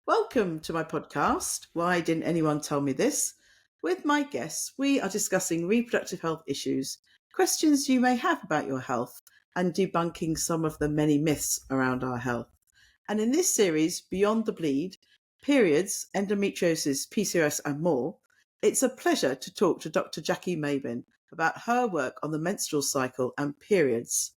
Welcome to my podcast, Why Didn't Anyone Tell Me This? With my guests, we are discussing reproductive health issues, questions you may have about your health, and debunking some of the many myths around our health. And in this series, Beyond the Bleed, periods, endometriosis, PCOS, and more, it's a pleasure to talk to Dr. Jackie Maybin about her work on the menstrual cycle and periods.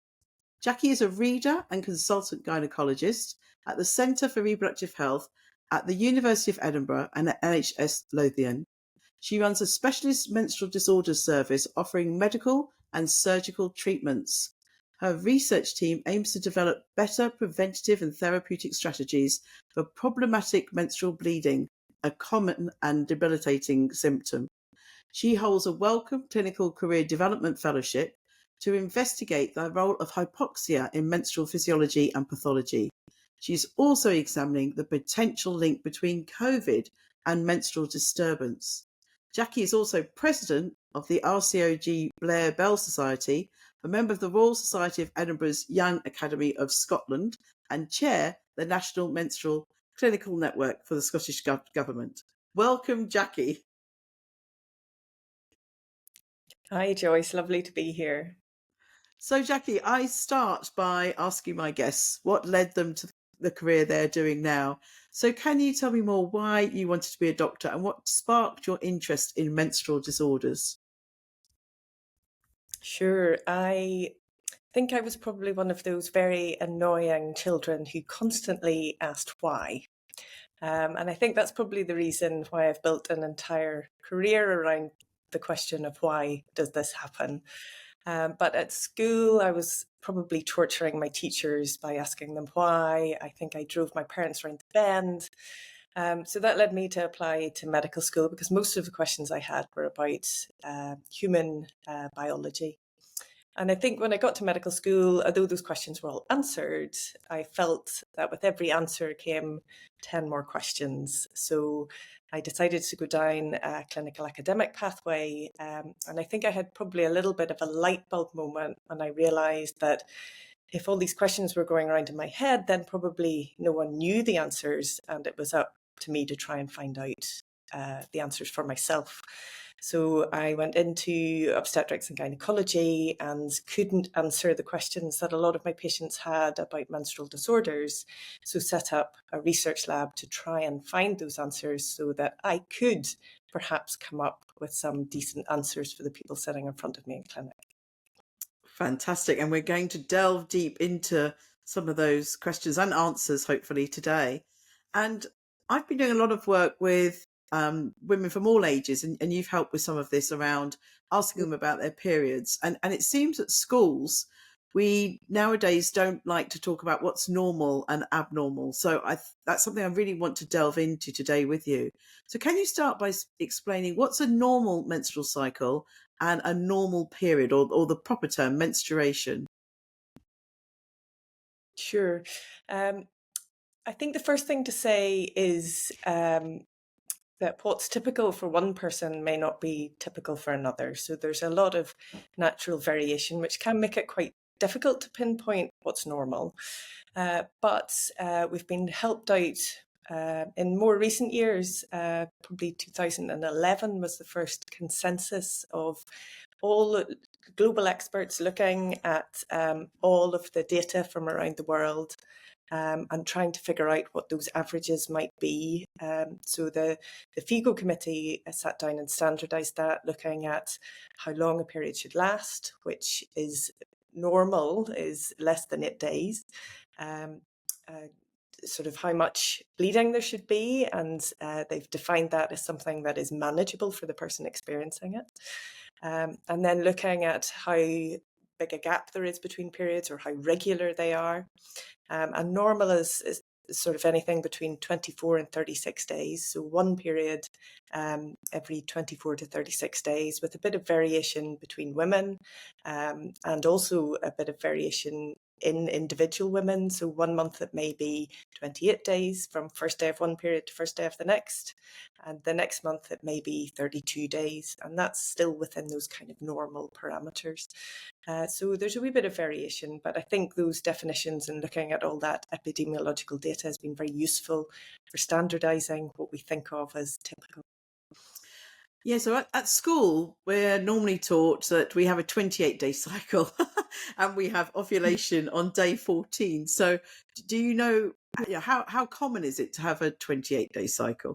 Jackie is a reader and consultant gynaecologist at the Centre for Reproductive Health at the University of Edinburgh and at NHS Lothian. She runs a specialist menstrual disorders service offering medical and surgical treatments. Her research team aims to develop better preventative and therapeutic strategies for problematic menstrual bleeding, a common and debilitating symptom. She holds a Wellcome Clinical Career Development Fellowship to investigate the role of hypoxia in menstrual physiology and pathology. She's also examining the potential link between COVID and menstrual disturbance. Jackie is also president of the RCOG Blair Bell Society, a member of the Royal Society of Edinburgh's Young Academy of Scotland, and chair the National Menstrual Clinical Network for the Scottish Government. Welcome, Jackie. Hi, Joyce. Lovely to be here. So, Jackie, I start by asking my guests what led them to the career they're doing now. So, can you tell me more why you wanted to be a doctor and what sparked your interest in menstrual disorders? Sure. I think I was probably one of those very annoying children who constantly asked why. And I think that's probably the reason why I've built an entire career around the question of why does this happen. But at school, I was probably torturing my teachers by asking them why. I think I drove my parents around the bend. So that led me to apply to medical school because most of the questions I had were about human biology. And I think when I got to medical school, although those questions were all answered, I felt that with every answer came 10 more questions. So I decided to go down a clinical academic pathway. And I think I had probably a little bit of a light bulb moment when I realized that if all these questions were going around in my head, then probably no one knew the answers. And it was up to me to try and find out the answers for myself. So I went into obstetrics and gynecology and couldn't answer the questions that a lot of my patients had about menstrual disorders. So set up a research lab to try and find those answers so that I could perhaps come up with some decent answers for the people sitting in front of me in clinic. Fantastic. And we're going to delve deep into some of those questions and answers, hopefully, today. And I've been doing a lot of work with women from all ages, and you've helped with some of this around asking them about their periods. And it seems at schools, we nowadays don't like to talk about what's normal and abnormal. So that's something I really want to delve into today with you. So can you start by explaining what's a normal menstrual cycle and a normal period, or the proper term, menstruation? Sure. I think the first thing to say is that what's typical for one person may not be typical for another. So there's a lot of natural variation, which can make it quite difficult to pinpoint what's normal. But we've been helped out in more recent years. Probably 2011 was the first consensus of all global experts looking at all of the data from around the world and trying to figure out what those averages might be. So the FIGO committee sat down and standardized that, looking at how long a period should last, which is normal, is less than 8 days. Sort of how much bleeding there should be, and they've defined that as something that is manageable for the person experiencing it. And then looking at how big a gap there is between periods or how regular they are. And normal is sort of anything between 24 and 36 days. So one period every 24 to 36 days, with a bit of variation between women and also a bit of variation in individual women. So 1 month it may be 28 days from first day of one period to first day of the next. And the next month it may be 32 days. And that's still within those kind of normal parameters. So there's a wee bit of variation, but I think those definitions and looking at all that epidemiological data has been very useful for standardizing what we think of as typical. Yeah, so at school, we're normally taught that we have a 28-day cycle and we have ovulation on day 14. So do you know, how common is it to have a 28-day cycle?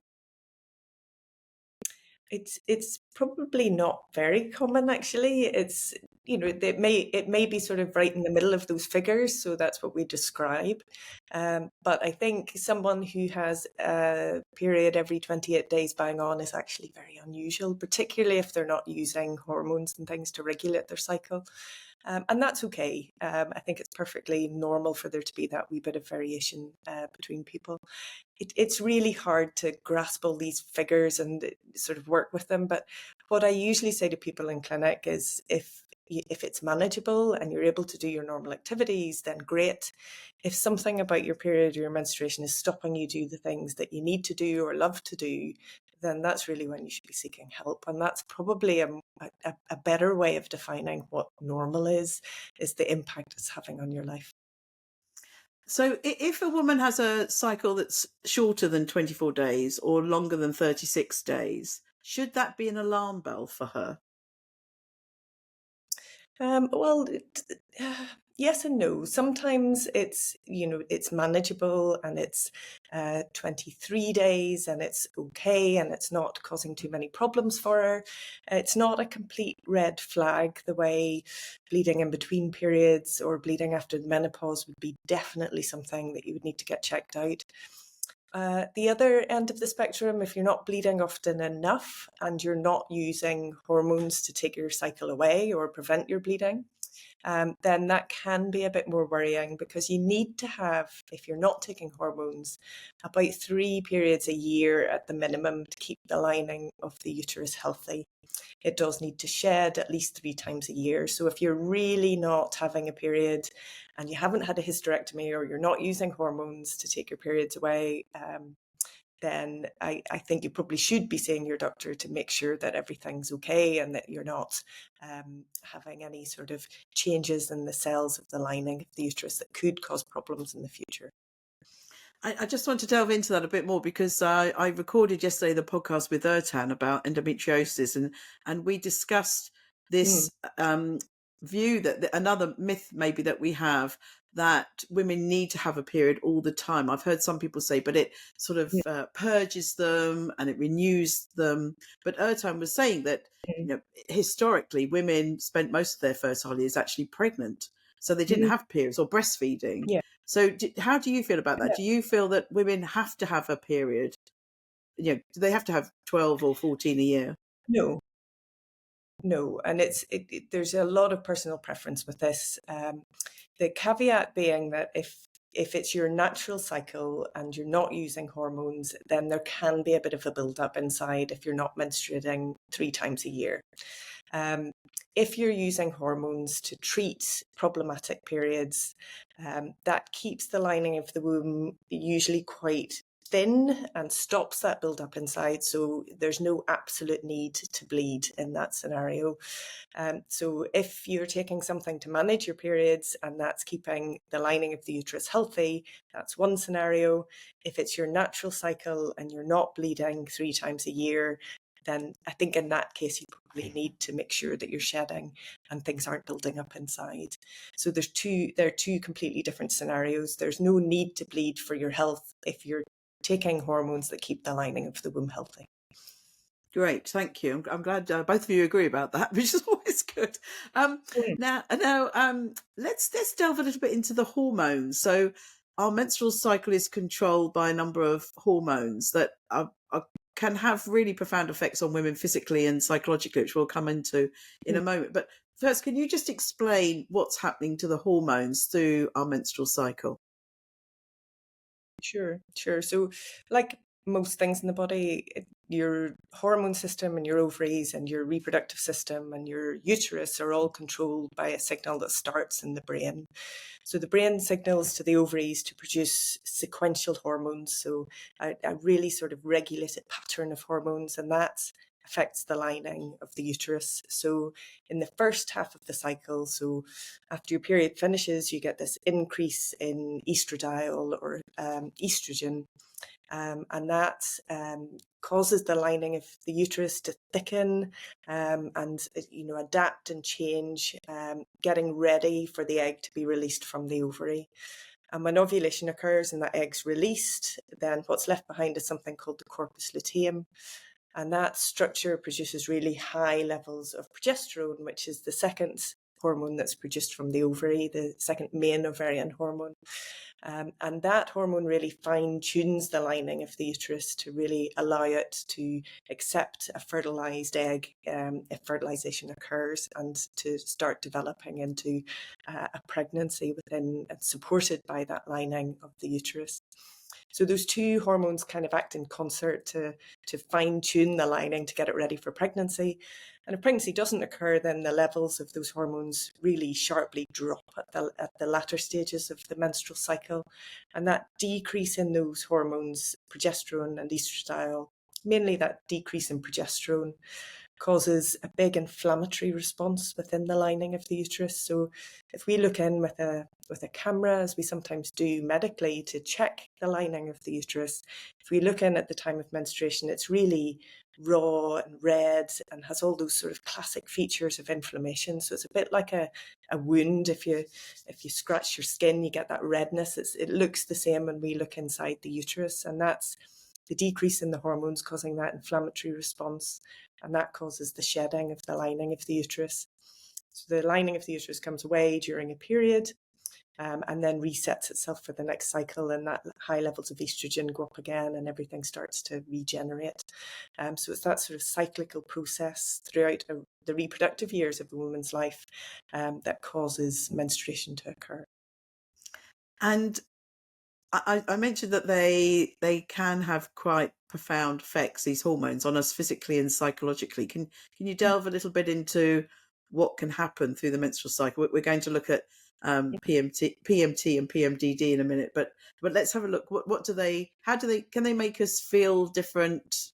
It's probably not very common, actually. It's, it may be sort of right in the middle of those figures, so that's what we describe. But I think someone who has a period every 28 days bang on is actually very unusual, particularly if they're not using hormones and things to regulate their cycle. And that's okay. I think it's perfectly normal for there to be that wee bit of variation between people. It's really hard to grasp all these figures and sort of work with them. But what I usually say to people in clinic is if it's manageable and you're able to do your normal activities, then great. If something about your period or your menstruation is stopping you do the things that you need to do or love to do, then that's really when you should be seeking help. And that's probably a better way of defining what normal is the impact it's having on your life. So if a woman has a cycle that's shorter than 24 days or longer than 36 days, should that be an alarm bell for her? Well, yes and no. Sometimes it's manageable and it's 23 days and it's okay and it's not causing too many problems for her. It's not a complete red flag the way bleeding in between periods or bleeding after the menopause would be definitely something that you would need to get checked out. The other end of the spectrum, if you're not bleeding often enough and you're not using hormones to take your cycle away or prevent your bleeding, then that can be a bit more worrying because you need to have, if you're not taking hormones, about 3 periods a year at the minimum to keep the lining of the uterus healthy. It does need to shed at least 3 times a year. So if you're really not having a period and you haven't had a hysterectomy or you're not using hormones to take your periods away, then I think you probably should be seeing your doctor to make sure that everything's okay and that you're not having any sort of changes in the cells of the lining of the uterus that could cause problems in the future. I just want to delve into that a bit more because I recorded yesterday the podcast with Ertan about endometriosis, and we discussed this view that another myth maybe that we have that women need to have a period all the time. I've heard some people say, but it sort of purges them and it renews them. But Ertan was saying that historically women spent most of their fertile years actually pregnant, so they didn't have periods or breastfeeding. Yeah. So how do you feel about that? Yeah. Do you feel that women have to have a period? Do they have to have 12 or 14 a year? No. And there's a lot of personal preference with this. The caveat being that if it's your natural cycle and you're not using hormones, then there can be a bit of a build-up inside if you're not menstruating 3 times a year. If you're using hormones to treat problematic periods, that keeps the lining of the womb usually quite thin and stops that build-up inside. So there's no absolute need to bleed in that scenario. So if you're taking something to manage your periods and that's keeping the lining of the uterus healthy, that's one scenario. If it's your natural cycle and you're not bleeding 3 times a year, then I think in that case, you probably need to make sure that you're shedding and things aren't building up inside. So there are two completely different scenarios. There's no need to bleed for your health if you're taking hormones that keep the lining of the womb healthy. Great, thank you. I'm glad both of you agree about that, which is always good. Now, let's delve a little bit into the hormones. So, our menstrual cycle is controlled by a number of hormones that can have really profound effects on women physically and psychologically, which we'll come into in a moment. But first, can you just explain what's happening to the hormones through our menstrual cycle? Sure. So like most things in the body, your hormone system and your ovaries and your reproductive system and your uterus are all controlled by a signal that starts in the brain. So the brain signals to the ovaries to produce sequential hormones, so a really sort of regulated pattern of hormones, and that affects the lining of the uterus. So in the first half of the cycle, so after your period finishes, you get this increase in estradiol or estrogen, and that causes the lining of the uterus to thicken and adapt and change, getting ready for the egg to be released from the ovary. And when ovulation occurs and that egg's released, then what's left behind is something called the corpus luteum. And that structure produces really high levels of progesterone, which is the second hormone that's produced from the ovary, the second main ovarian hormone. And that hormone really fine-tunes the lining of the uterus to really allow it to accept a fertilized egg if fertilization occurs, and to start developing into a pregnancy within and supported by that lining of the uterus. So those two hormones kind of act in concert to fine-tune the lining to get it ready for pregnancy. And if pregnancy doesn't occur, then the levels of those hormones really sharply drop at the latter stages of the menstrual cycle. And that decrease in those hormones, progesterone and estradiol, mainly that decrease in progesterone, causes a big inflammatory response within the lining of the uterus. So if we look in with a camera, as we sometimes do medically to check the lining of the uterus, if we look in at the time of menstruation, it's really raw and red and has all those sort of classic features of inflammation. So it's a bit like a wound. If you scratch your skin, you get that redness. It looks the same when we look inside the uterus, and that's the decrease in the hormones causing that inflammatory response, and that causes the shedding of the lining of the uterus. So the lining of the uterus comes away during a period, and then resets itself for the next cycle, and that high levels of estrogen go up again and everything starts to regenerate. So it's that sort of cyclical process throughout the reproductive years of a woman's life that causes menstruation to occur. And I mentioned that they can have quite profound effects, these hormones, on us physically and psychologically. Can you delve a little bit into what can happen through the menstrual cycle? We're going to look at PMT and PMDD in a minute, but let's have a look. Can they make us feel different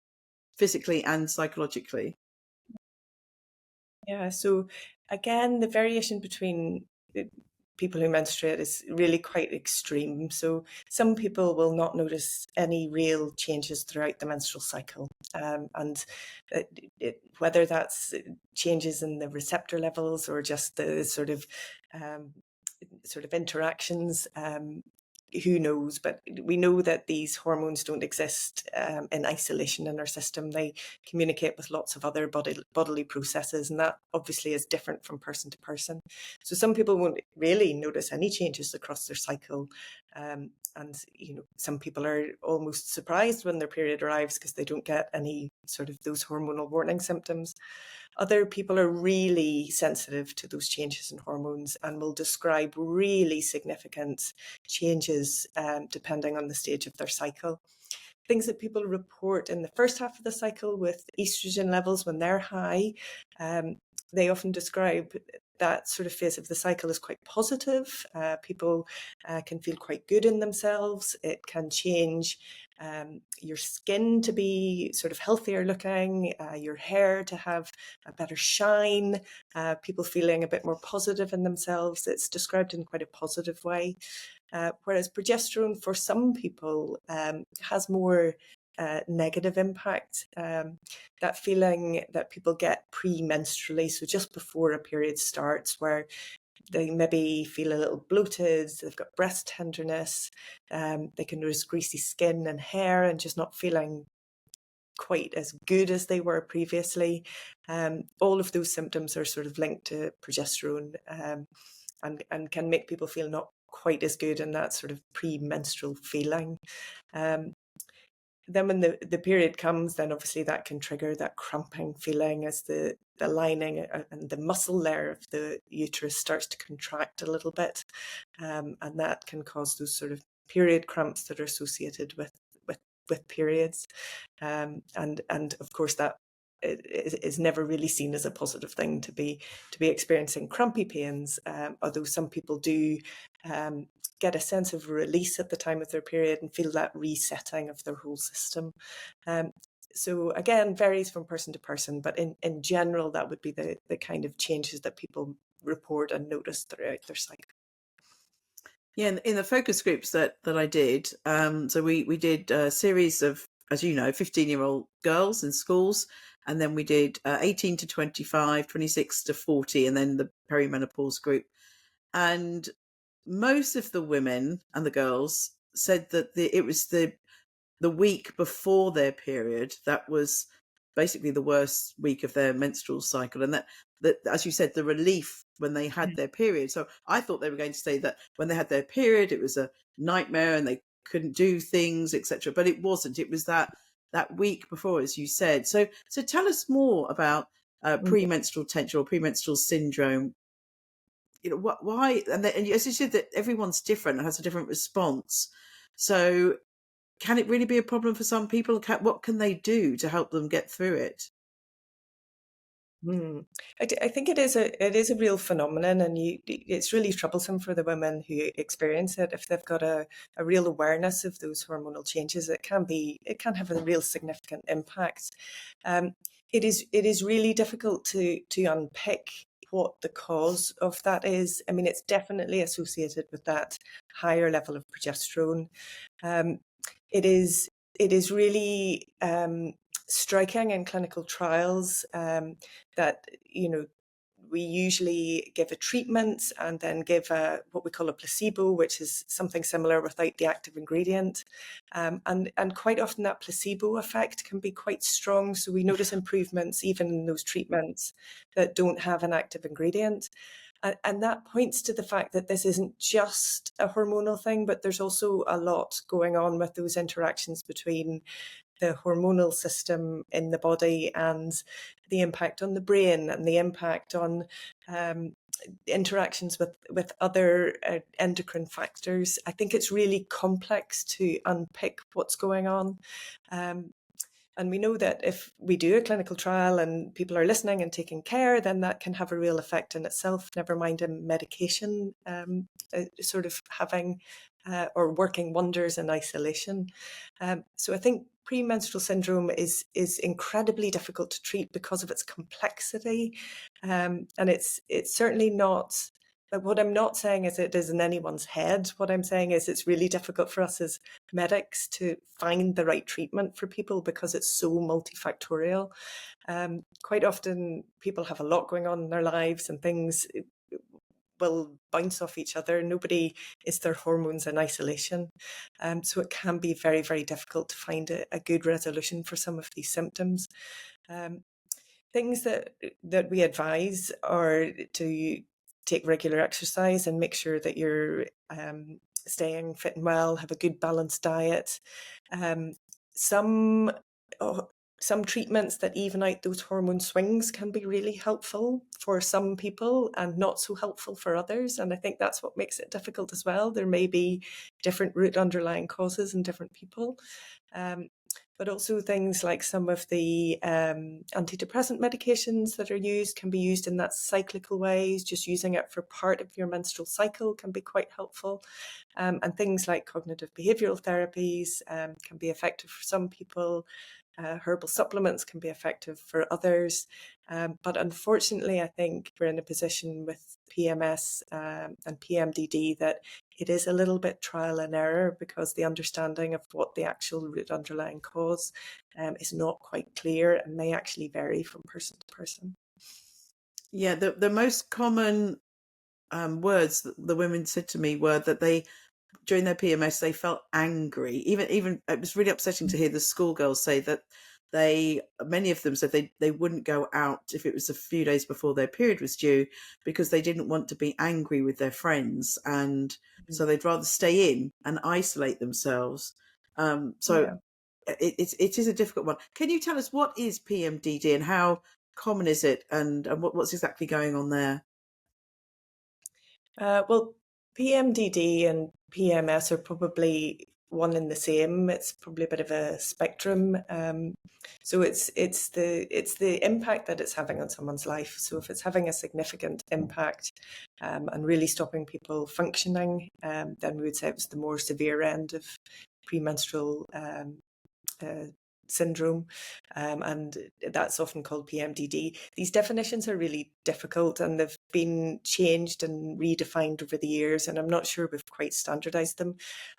physically and psychologically? Yeah, so again, the variation between people who menstruate is really quite extreme. So some people will not notice any real changes throughout the menstrual cycle. And whether that's changes in the receptor levels or just the sort of interactions, who knows? But we know that these hormones don't exist in isolation in our system. They communicate with lots of other bodily processes, and that obviously is different from person to person. So some people won't really notice any changes across their cycle. And some people are almost surprised when their period arrives because they don't get any sort of those hormonal warning symptoms. Other people are really sensitive to those changes in hormones and will describe really significant changes depending on the stage of their cycle. Things that people report in the first half of the cycle with estrogen levels when they're high, they often describe that sort of phase of the cycle as quite positive. People can feel quite good in themselves. It can change your skin to be sort of healthier looking, your hair to have a better shine, people feeling a bit more positive in themselves. It's described in quite a positive way. Whereas progesterone for some people has more negative impact. That feeling that people get pre-menstrually, so just before a period starts, where they maybe feel a little bloated, they've got breast tenderness, they can notice greasy skin and hair and just not feeling quite as good as they were previously. All of those symptoms are sort of linked to progesterone and can make people feel not quite as good in that sort of pre-menstrual feeling. Then when the period comes, then obviously that can trigger that cramping feeling as the lining and the muscle layer of the uterus starts to contract a little bit. And that can cause those sort of period cramps that are associated with with periods, and of course that is never really seen as a positive thing to be experiencing crampy pains, although some people do get a sense of release at the time of their period and feel that resetting of their whole system. So again, varies from person to person, but in general, that would be the kind of changes that people report and notice throughout their cycle. Yeah, in the focus groups that I did, so we did a series of, as you know, 15-year-old girls in schools, and then we did 18 to 25, 26 to 40, and then the perimenopause group. And most of the women and the girls said that it was the week before their period that was basically the worst week of their menstrual cycle, and that as you said, the relief when they had their period. So I thought they were going to say that when they had their period it was a nightmare and they couldn't do things, etc., but it wasn't. It was that week before, as you said. So tell us more about premenstrual tension or premenstrual syndrome. You know, why, and as you said, that everyone's different and has a different response. So can it really be a problem for some people? What can they do to help them get through it? I think it is a real phenomenon, and it's really troublesome for the women who experience it. If they've got a real awareness of those hormonal changes, it can have a real significant impact. It is really difficult to unpick what the cause of that is. I mean, it's definitely associated with that higher level of progesterone. It is really striking in clinical trials that, we usually give a treatment and then give what we call a placebo, which is something similar without the active ingredient. And quite often that placebo effect can be quite strong. So we notice improvements even in those treatments that don't have an active ingredient. And that points to the fact that this isn't just a hormonal thing, but there's also a lot going on with those interactions between the hormonal system in the body and the impact on the brain and the impact on interactions with other endocrine factors. I think it's really complex to unpick what's going on. And we know that if we do a clinical trial and people are listening and taking care, then that can have a real effect in itself, never mind a medication sort of having or working wonders in isolation. So I think premenstrual syndrome is incredibly difficult to treat because of its complexity. And it's certainly not. But what I'm not saying is it is in anyone's head. What I'm saying is it's really difficult for us as medics to find the right treatment for people because it's so multifactorial. Quite often people have a lot going on in their lives and things will bounce off each other. Nobody is their hormones in isolation. So it can be very, very difficult to find a good resolution for some of these symptoms. Things that we advise are to take regular exercise and make sure that you're staying fit and well, have a good balanced diet. Some treatments that even out those hormone swings can be really helpful for some people and not so helpful for others. And I think that's what makes it difficult as well. There may be different root underlying causes in different people. But also things like some of the antidepressant medications that are used can be used in that cyclical ways. Just using it for part of your menstrual cycle can be quite helpful. And things like cognitive behavioral therapies can be effective for some people. Herbal supplements can be effective for others. But unfortunately, I think we're in a position with PMS and PMDD that it is a little bit trial and error because the understanding of what the actual root underlying cause is not quite clear and may actually vary from person to person. Yeah, the most common words that the women said to me were that they, during their PMS, they felt angry. Even it was really upsetting to hear the schoolgirls say that many of them said they wouldn't go out if it was a few days before their period was due because they didn't want to be angry with their friends, and so they'd rather stay in and isolate themselves. So it is a difficult one. Can you tell us what is PMDD and how common is it, and what's exactly going on there? Well, PMDD and PMS are probably one and the same. It's probably a bit of a spectrum. So it's the impact that it's having on someone's life. So if it's having a significant impact and really stopping people functioning, then we would say it was the more severe end of premenstrual syndrome, and that's often called PMDD. These definitions are really difficult, and they've been changed and redefined over the years, and I'm not sure we've quite standardized them.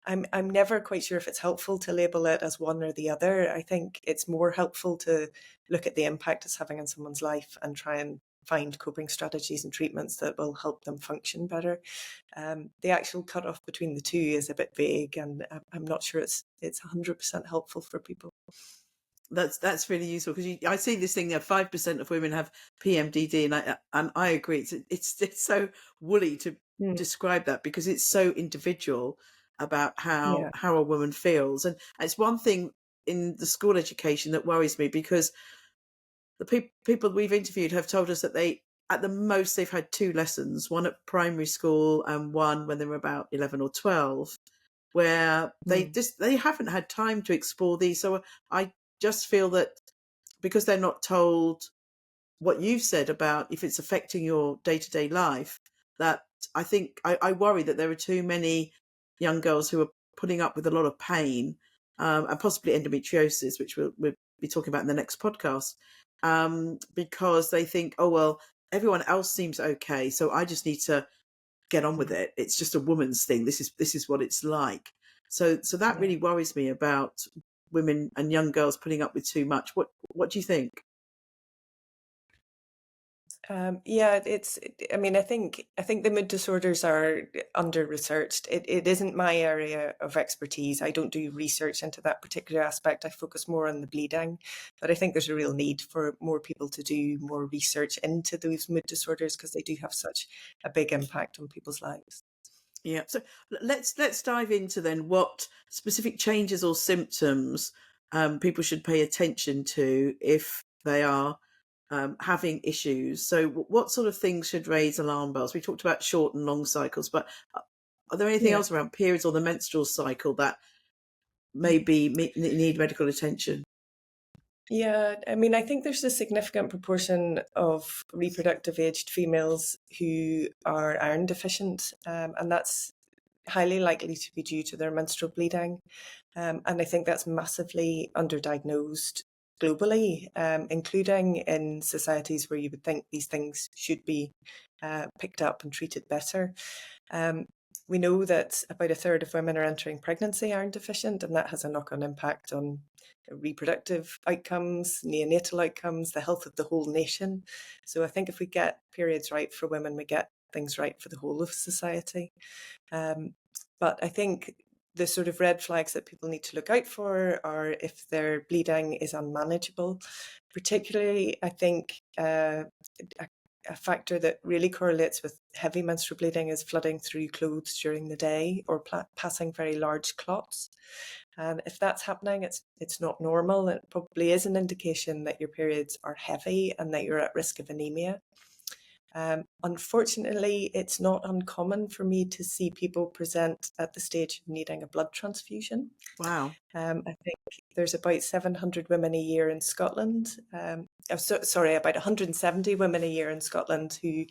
I'm never quite sure if it's helpful to label it as one or the other. I think it's more helpful to look at the impact it's having on someone's life and try and find coping strategies and treatments that will help them function better. The actual cutoff between the two is a bit vague, and I'm not sure it's 100% helpful for people. That's really useful, because I see this thing that 5% of women have PMDD, and I agree. It's so woolly to describe that, because it's so individual about how a woman feels, and it's one thing in the school education that worries me, because the people we've interviewed have told us that at the most they've had 2 lessons, one at primary school and one when they were about 11 or 12, where they haven't had time to explore these. So I just feel that because they're not told what you've said about if it's affecting your day-to-day life, that I worry that there are too many young girls who are putting up with a lot of pain, and possibly endometriosis, which we'll be talking about in the next podcast, because they think, oh, well, everyone else seems okay, so I just need to get on with it. It's just a woman's thing. This is what it's like. So that really worries me about women and young girls putting up with too much. What do you think? I think the mood disorders are under researched. It isn't my area of expertise. I don't do research into that particular aspect. I focus more on the bleeding, but I think there's a real need for more people to do more research into those mood disorders, because they do have such a big impact on people's lives. Yeah. So let's dive into then what specific changes or symptoms people should pay attention to if they are having issues. So what sort of things should raise alarm bells? We talked about short and long cycles, but are there anything else around periods or the menstrual cycle that maybe need medical attention? Yeah, I think there's a significant proportion of reproductive aged females who are iron deficient, and that's highly likely to be due to their menstrual bleeding. And I think that's massively underdiagnosed globally, including in societies where you would think these things should be picked up and treated better. We know that about a third of women are entering pregnancy iron deficient, and that has a knock-on impact on reproductive outcomes, neonatal outcomes, the health of the whole nation. So I think if we get periods right for women, we get things right for the whole of society. But I think the sort of red flags that people need to look out for are if their bleeding is unmanageable. Particularly, I think a factor that really correlates with heavy menstrual bleeding is flooding through clothes during the day, or passing very large clots. And if that's happening, it's not normal. It probably is an indication that your periods are heavy and that you're at risk of anemia. Unfortunately, it's not uncommon for me to see people present at the stage of needing a blood transfusion. Wow. I think there's about 700 women a year in Scotland. About 170 women a year in Scotland who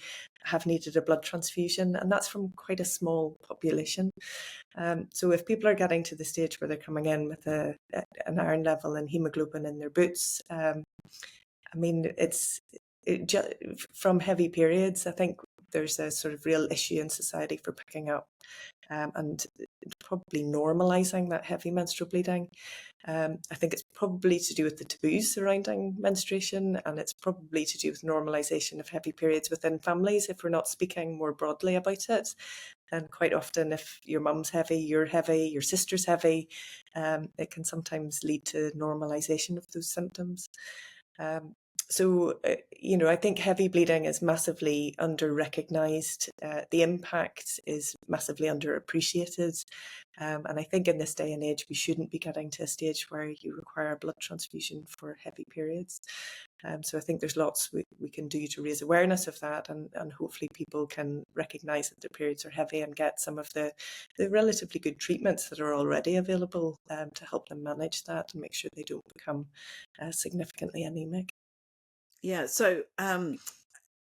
have needed a blood transfusion, and that's from quite a small population. So if people are getting to the stage where they're coming in with an iron level and hemoglobin in their boots, from heavy periods, I think there's a sort of real issue in society for picking up and probably normalising that heavy menstrual bleeding. I think it's probably to do with the taboos surrounding menstruation, and it's probably to do with normalisation of heavy periods within families. If we're not speaking more broadly about it, then quite often if your mum's heavy, you're heavy, your sister's heavy, it can sometimes lead to normalisation of those symptoms. I think heavy bleeding is massively under-recognised. The impact is massively underappreciated. And I think in this day and age, we shouldn't be getting to a stage where you require a blood transfusion for heavy periods. So I think there's lots we can do to raise awareness of that, and hopefully people can recognise that their periods are heavy and get some of the relatively good treatments that are already available to help them manage that and make sure they don't become significantly anemic. Yeah, so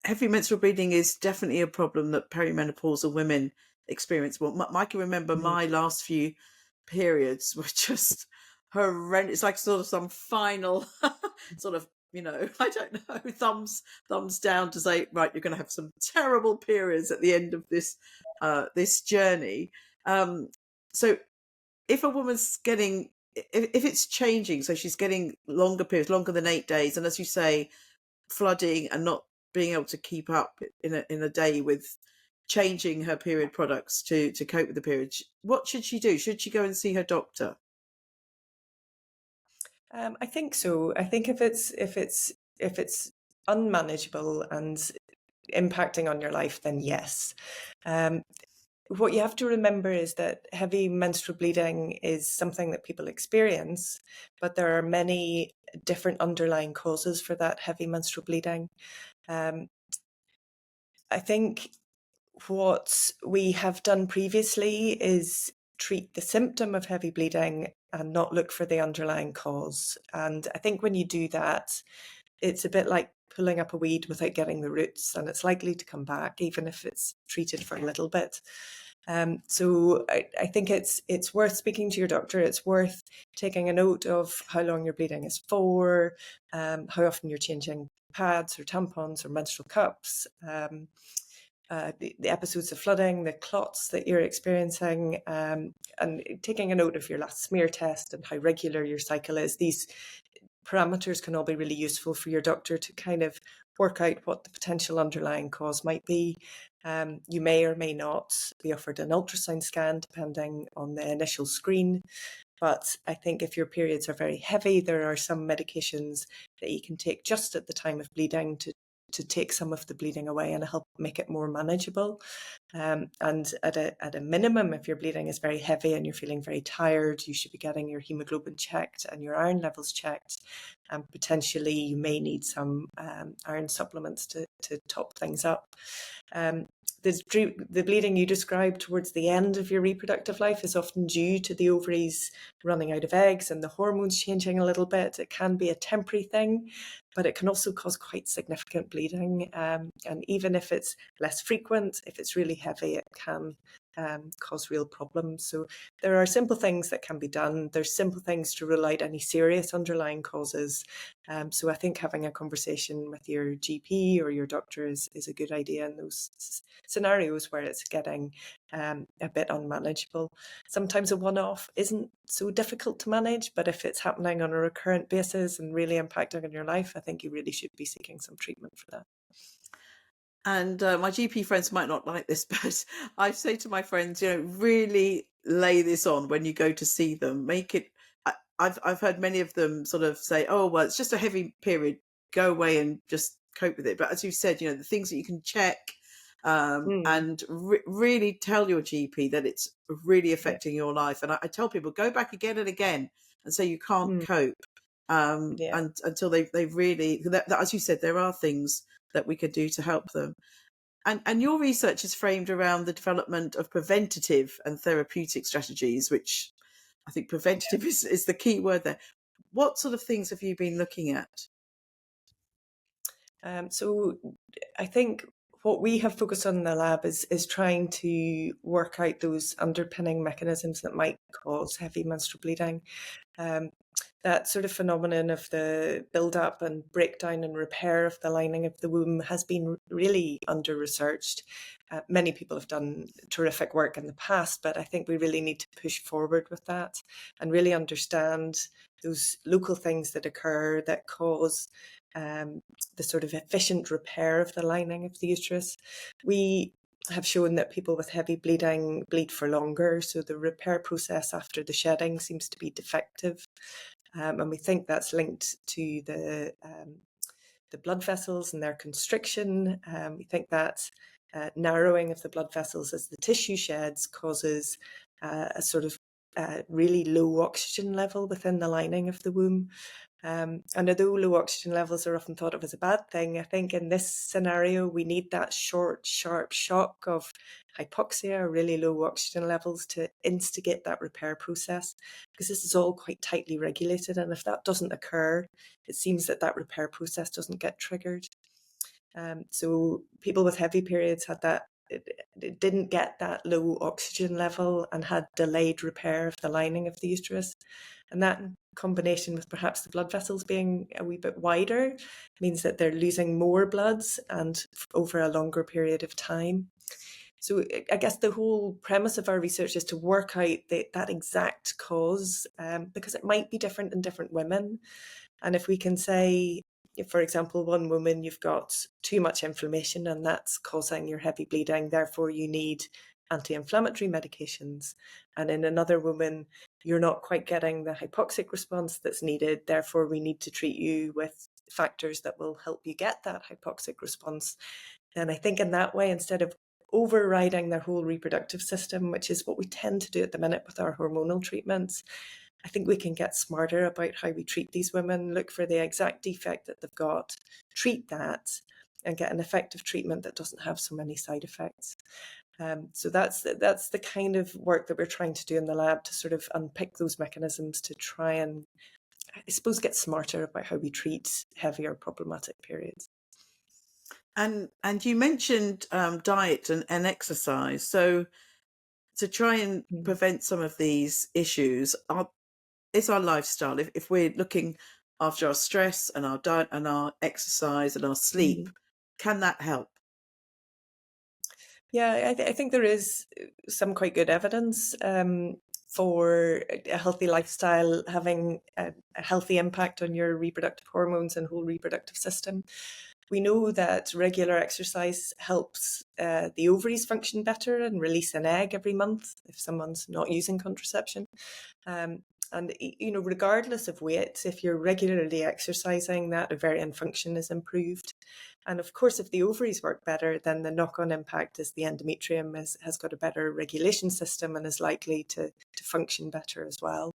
heavy menstrual bleeding is definitely a problem that perimenopausal women experience. Well, I can remember Mm. my last few periods were just horrendous. It's like sort of some final sort of, I don't know, thumbs down to say, right, you're going to have some terrible periods at the end of this journey. So if a woman's getting, if it's changing, so she's getting longer periods, longer than 8 days, and as you say, flooding and not being able to keep up in a day with changing her period products to cope with the period, what should she do? Should she go and see her doctor? I think so. I think if it's unmanageable and impacting on your life, then yes. What you have to remember is that heavy menstrual bleeding is something that people experience, but there are many different underlying causes for that heavy menstrual bleeding. I think what we have done previously is treat the symptom of heavy bleeding and not look for the underlying cause. And I think when you do that, it's a bit like pulling up a weed without getting the roots, and it's likely to come back even if it's treated for a little bit. So I think it's worth speaking to your doctor. It's worth taking a note of how long your bleeding is for, how often you're changing pads or tampons or menstrual cups, the episodes of flooding, the clots that you're experiencing, and taking a note of your last smear test and how regular your cycle is. These parameters can all be really useful for your doctor to kind of work out what the potential underlying cause might be. You may or may not be offered an ultrasound scan depending on the initial screen. But I think if your periods are very heavy, there are some medications that you can take just at the time of bleeding to take some of the bleeding away and help make it more manageable. And at a minimum, if your bleeding is very heavy and you're feeling very tired, you should be getting your hemoglobin checked and your iron levels checked. And potentially you may need some iron supplements to top things up. The bleeding you described towards the end of your reproductive life is often due to the ovaries running out of eggs and the hormones changing a little bit. It can be a temporary thing, but it can also cause quite significant bleeding. And even if it's less frequent, if it's really heavy, it can cause real problems. So there are simple things that can be done. There's simple things to rule out any serious underlying causes. So I think having a conversation with your GP or your doctor is a good idea in those scenarios where it's getting a bit unmanageable. Sometimes a one-off isn't so difficult to manage, but if it's happening on a recurrent basis and really impacting on your life, I think you really should be seeking some treatment for that. And my GP friends might not like this, but I say to my friends, really lay this on when you go to see them. Make it. I've heard many of them sort of say, "Oh, well, it's just a heavy period. Go away and just cope with it." But as you said, the things that you can check, and really tell your GP that it's really affecting your life. And I tell people, go back again and again and say you can't cope, and until they've really, as you said, there are things that we could do to help them. And your research is framed around the development of preventative and therapeutic strategies, which I think preventative is the key word there. What sort of things have you been looking at? So I think what we have focused on in the lab is trying to work out those underpinning mechanisms that might cause heavy menstrual bleeding. That sort of phenomenon of the build-up and breakdown and repair of the lining of the womb has been really under-researched. Many people have done terrific work in the past, but I think we really need to push forward with that and really understand those local things that occur that cause the sort of efficient repair of the lining of the uterus. We have shown that people with heavy bleeding bleed for longer, so the repair process after the shedding seems to be defective. And we think that's linked to the the blood vessels and their constriction. We think that narrowing of the blood vessels as the tissue sheds causes a sort of really low oxygen level within the lining of the womb. And although low oxygen levels are often thought of as a bad thing, I think in this scenario, we need that short, sharp shock of hypoxia or really low oxygen levels to instigate that repair process, because this is all quite tightly regulated. And if that doesn't occur, it seems that that repair process doesn't get triggered. So people with heavy periods had that, it didn't get that low oxygen level and had delayed repair of the lining of the uterus. And that in combination with perhaps the blood vessels being a wee bit wider means that they're losing more bloods and over a longer period of time. So I guess the whole premise of our research is to work out that exact cause, because it might be different in different women. And if we can say, if, for example, one woman, you've got too much inflammation and that's causing your heavy bleeding, therefore you need anti-inflammatory medications. And in another woman, you're not quite getting the hypoxic response that's needed, therefore we need to treat you with factors that will help you get that hypoxic response. And I think in that way, instead of overriding their whole reproductive system, which is what we tend to do at the minute with our hormonal treatments, I think we can get smarter about how we treat these women, look for the exact defect that they've got, treat that, and get an effective treatment that doesn't have so many side effects. So that's the kind of work that we're trying to do in the lab, to sort of unpick those mechanisms to try and, I suppose, get smarter about how we treat heavier problematic periods. And you mentioned diet and exercise. So to try and prevent some of these issues, is our lifestyle, if we're looking after our stress and our diet and our exercise and our sleep, can that help? Yeah, I think there is some quite good evidence for a healthy lifestyle having a healthy impact on your reproductive hormones and whole reproductive system. We know that regular exercise helps the ovaries function better and release an egg every month if someone's not using contraception. And, you know, regardless of weight, if you're regularly exercising, that ovarian function is improved. And of course, if the ovaries work better, then the knock-on impact is the endometrium has got a better regulation system and is likely to function better as well.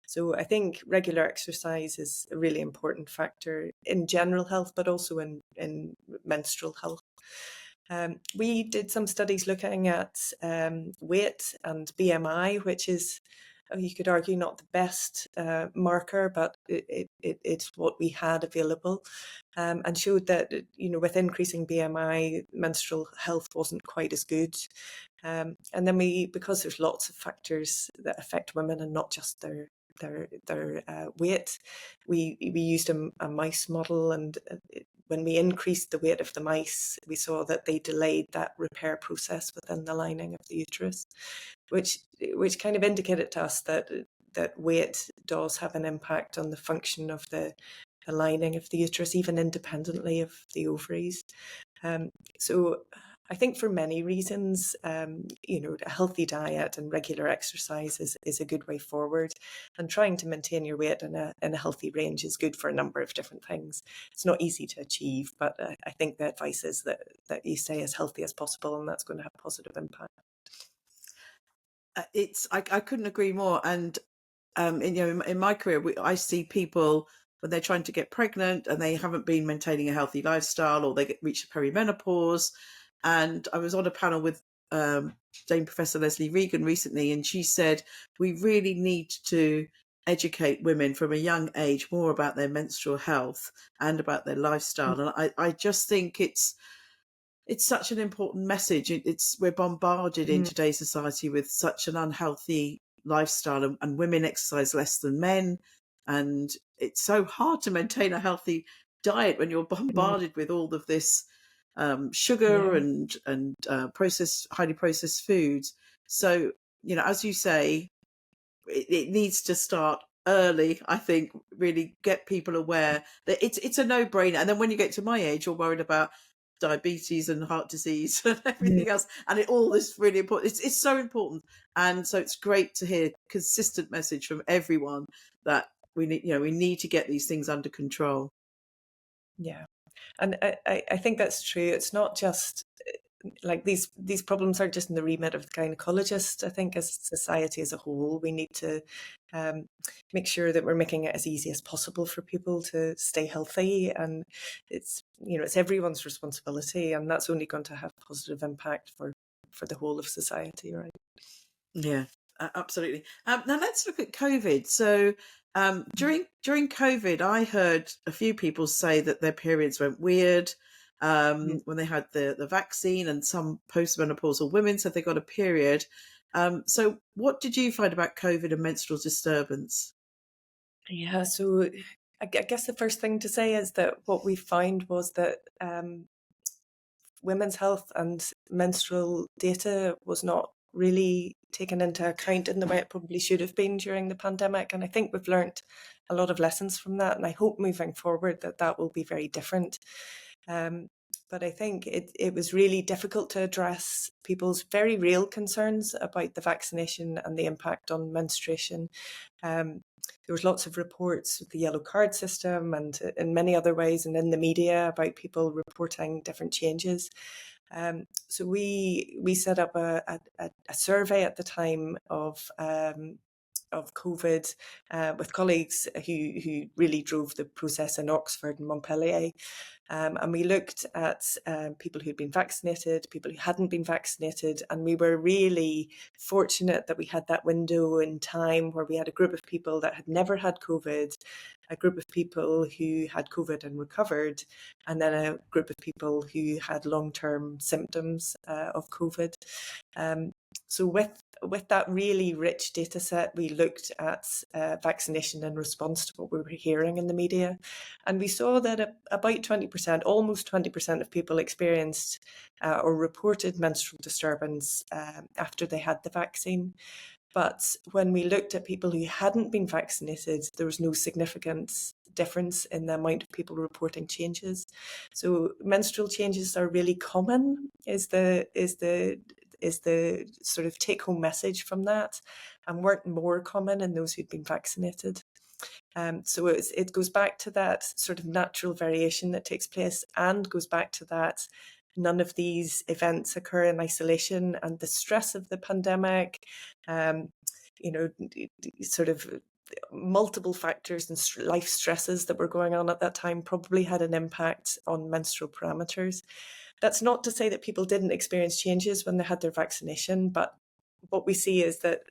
So I think regular exercise is a really important factor in general health, but also in menstrual health. We did some studies looking at weight and BMI, which is, you could argue, not the best marker, but it's what we had available, and showed that, you know, with increasing BMI, menstrual health wasn't quite as good. And then because there's lots of factors that affect women and not just their weight, we used a mice model, and when we increased the weight of the mice, we saw that they delayed that repair process within the lining of the uterus, which kind of indicated to us that weight does have an impact on the function of the lining of the uterus, even independently of the ovaries. So I think for many reasons, you know, a healthy diet and regular exercise is a good way forward. And trying to maintain your weight in a healthy range is good for a number of different things. It's not easy to achieve, but I think the advice is that you stay as healthy as possible, and that's going to have a positive impact. I couldn't agree more. And in my career, I see people when they're trying to get pregnant and they haven't been maintaining a healthy lifestyle, or they reach perimenopause. And I was on a panel with Dame Professor Leslie Regan recently, and she said we really need to educate women from a young age more about their menstrual health and about their lifestyle. And I just think it's such an important message. We're bombarded in today's society with such an unhealthy lifestyle, and women exercise less than men, and it's so hard to maintain a healthy diet when you're bombarded with all of this sugar and highly processed foods. So, you know, as you say, it needs to start early. I think really get people aware that it's a no-brainer. And then when you get to my age, you're worried about diabetes and heart disease and everything else, and all is really important. It's so important, and so it's great to hear consistent message from everyone that we need to get these things under control. Yeah, And I think that's true. It's not just like these problems aren't just in the remit of the gynecologist. I think as a society as a whole, we need to um, make sure that we're making it as easy as possible for people to stay healthy. And it's everyone's responsibility, and that's only going to have positive impact for the whole of society, right? Yeah, absolutely. Now let's look at COVID. So during COVID, I heard a few people say that their periods went weird when they had the vaccine, and some postmenopausal women said they got a period. So what did you find about COVID and menstrual disturbance? Yeah, so I guess the first thing to say is that what we found was that women's health and menstrual data was not really taken into account in the way it probably should have been during the pandemic. And I think we've learnt a lot of lessons from that. And I hope moving forward that will be very different. Um, but I think it was really difficult to address people's very real concerns about the vaccination and the impact on menstruation. There was lots of reports with the yellow card system and in many other ways, and in the media about people reporting different changes. So we set up a survey at the time of COVID with colleagues who really drove the process in Oxford and Montpellier. And we looked at people who'd been vaccinated, people who hadn't been vaccinated, and we were really fortunate that we had that window in time where we had a group of people that had never had COVID, a group of people who had COVID and recovered, and then a group of people who had long-term symptoms of COVID. So with that really rich data set, we looked at vaccination in response to what we were hearing in the media. And we saw that about 20%, almost 20% of people experienced or reported menstrual disturbance after they had the vaccine. But when we looked at people who hadn't been vaccinated, there was no significant difference in the amount of people reporting changes. So menstrual changes are really common, is the sort of take-home message from that, and weren't more common in those who'd been vaccinated. So it goes back to that sort of natural variation that takes place, and goes back to that none of these events occur in isolation, and the stress of the pandemic, sort of multiple factors and life stresses that were going on at that time probably had an impact on menstrual parameters. That's not to say that people didn't experience changes when they had their vaccination, but what we see is that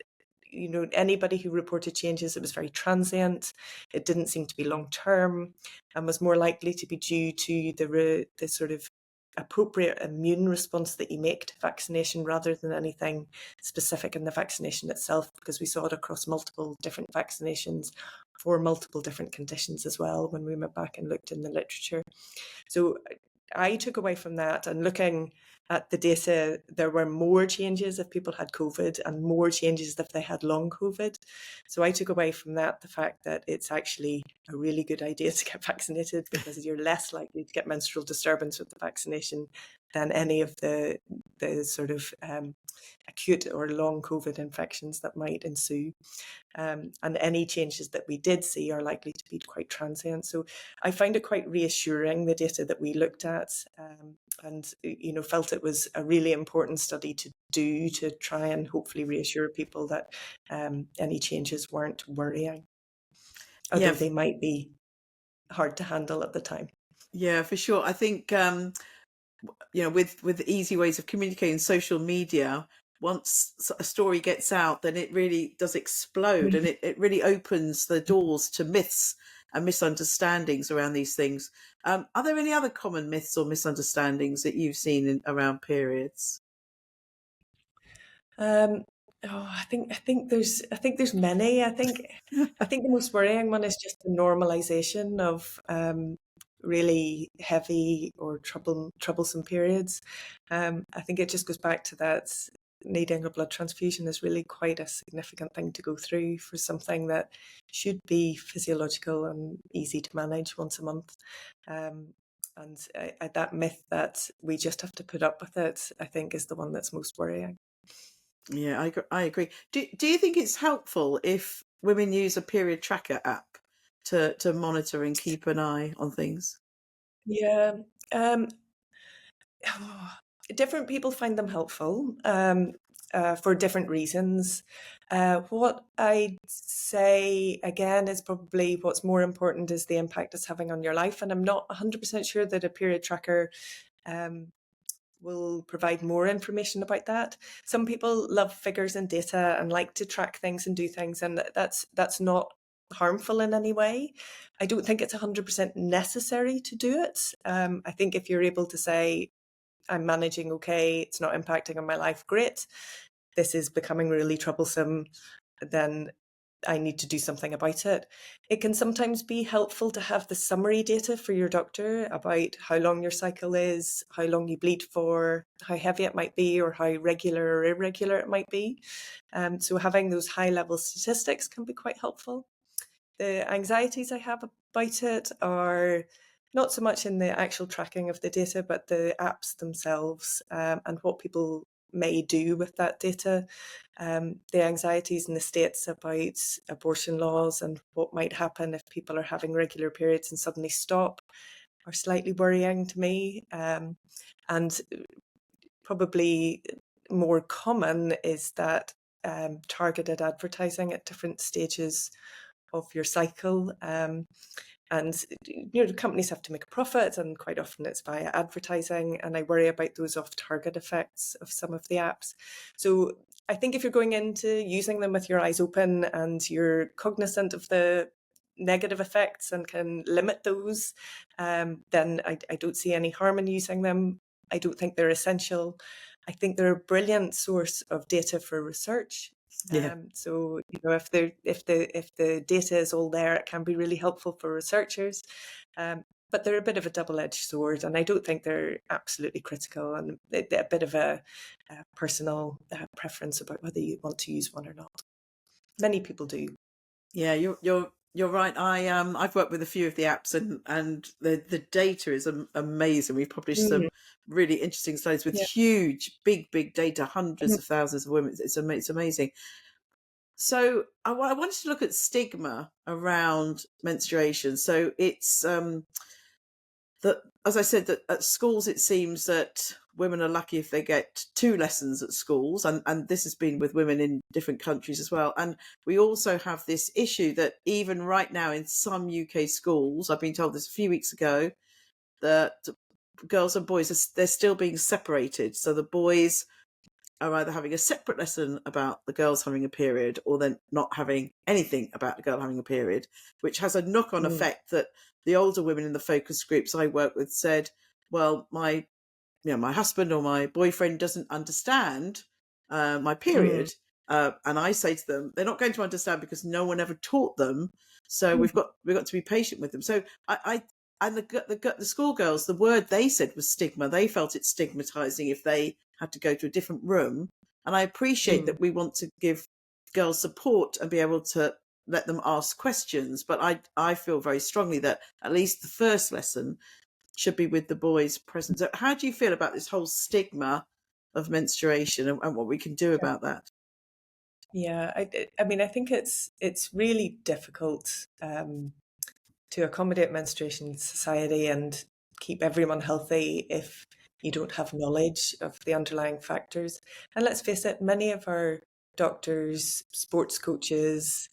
anybody who reported changes, it was very transient. It didn't seem to be long term, and was more likely to be due to the sort of appropriate immune response that you make to vaccination rather than anything specific in the vaccination itself, because we saw it across multiple different vaccinations for multiple different conditions as well when we went back and looked in the literature. So I took away from that, and looking at the data, there were more changes if people had COVID and more changes if they had long COVID. So I took away from that the fact that it's actually a really good idea to get vaccinated, because you're less likely to get menstrual disturbance with the vaccination than any of the sort of acute or long COVID infections that might ensue. And any changes that we did see are likely to be quite transient. So I find it quite reassuring, the data that we looked at, and felt it was a really important study to do, to try and hopefully reassure people that any changes weren't worrying, Yeah, although they might be hard to handle at the time. yeah, for sure. I think with easy ways of communicating, social media, once a story gets out, then it really does explode, and it really opens the doors to myths and misunderstandings around these things. Are there any other common myths or misunderstandings that you've seen around periods? I think there's many. I think the most worrying one is just the normalization of really heavy or troublesome periods. I think it just goes back to that needing a blood transfusion is really quite a significant thing to go through for something that should be physiological and easy to manage once a month. And that myth that we just have to put up with it, I think, is the one that's most worrying. Yeah, I agree. Do you think it's helpful if women use a period tracker app to monitor and keep an eye on things? Yeah. Um, Different people find them helpful for different reasons. What I'd say again is probably what's more important is the impact it's having on your life. And I'm not 100% sure that a period tracker um, will provide more information about that. Some people love figures and data and like to track things and do things, and that's not harmful in any way. I don't think it's 100% necessary to do it. I think if you're able to say, I'm managing okay, it's not impacting on my life, great. This is becoming really troublesome, then I need to do something about it. It can sometimes be helpful to have the summary data for your doctor about how long your cycle is, how long you bleed for, how heavy it might be, or how regular or irregular it might be. So having those high level statistics can be quite helpful. The anxieties I have about it are not so much in the actual tracking of the data, but the apps themselves and what people may do with that data. The anxieties in the States about abortion laws and what might happen if people are having regular periods and suddenly stop are slightly worrying to me. And probably more common is that targeted advertising at different stages of your cycle. And companies have to make a profit, and quite often it's via advertising. And I worry about those off-target effects of some of the apps. So I think if you're going into using them with your eyes open and you're cognizant of the negative effects and can limit those, then I don't see any harm in using them. I don't think they're essential. I think they're a brilliant source of data for research. Yeah. So if the data is all there, it can be really helpful for researchers. But they're a bit of a double-edged sword, and I don't think they're absolutely critical. And they're a bit of a personal preference about whether you want to use one or not. Many people do. Yeah, you're right. I've worked with a few of the apps, and the data is amazing. We've published some really interesting studies with Yeah. huge, big data, hundreds of thousands of women. It's amazing. So I wanted to look at stigma around menstruation. So it's that, as I said, that at schools it seems that women are lucky if they get 2 lessons at schools, and this has been with women in different countries as well. And we also have this issue that even right now in some UK schools, I've been told this a few weeks ago, that girls and boys they're still being separated. So the boys are either having a separate lesson about the girls having a period, or then not having anything about the girl having a period, which has a knock-on effect that the older women in the focus groups I work with said, well, my husband or my boyfriend doesn't understand my period. And I say to them, they're not going to understand because no one ever taught them. So we've got to be patient with them. So I and the schoolgirls, the word they said was stigma. They felt it stigmatizing if they had to go to a different room. And I appreciate that we want to give girls support and be able to let them ask questions. But I feel very strongly that at least the first lesson should be with the boys present. So how do you feel about this whole stigma of menstruation and what we can do about that? Yeah, I mean, I think it's really difficult to accommodate menstruation in society and keep everyone healthy if you don't have knowledge of the underlying factors. And let's face it, many of our doctors, sports coaches,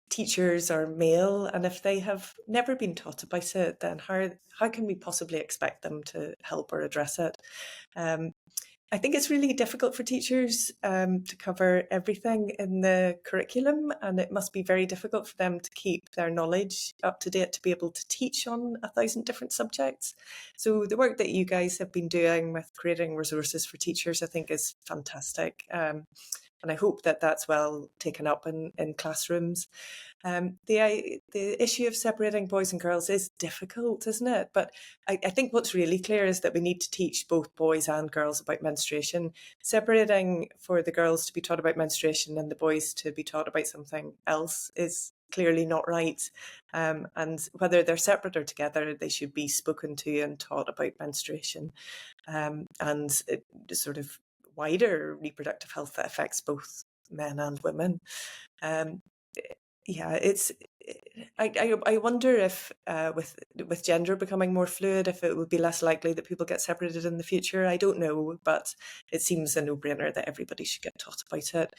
teachers are male, and if they have never been taught about it, then how can we possibly expect them to help or address it? I think it's really difficult for teachers to cover everything in the curriculum, and it must be very difficult for them to keep their knowledge up to date to be able to teach on 1,000 different subjects. So the work that you guys have been doing with creating resources for teachers, I think, is fantastic. And I hope that that's well taken up in classrooms. The issue of separating boys and girls is difficult, isn't it? But I think what's really clear is that we need to teach both boys and girls about menstruation. Separating for the girls to be taught about menstruation and the boys to be taught about something else is clearly not right. And whether they're separate or together, they should be spoken to and taught about menstruation. And sort of wider reproductive health that affects both men and women. Um, Yeah, I wonder if with gender becoming more fluid, if it would be less likely that people get separated in the future. I don't know, but it seems a no-brainer that everybody should get taught about it.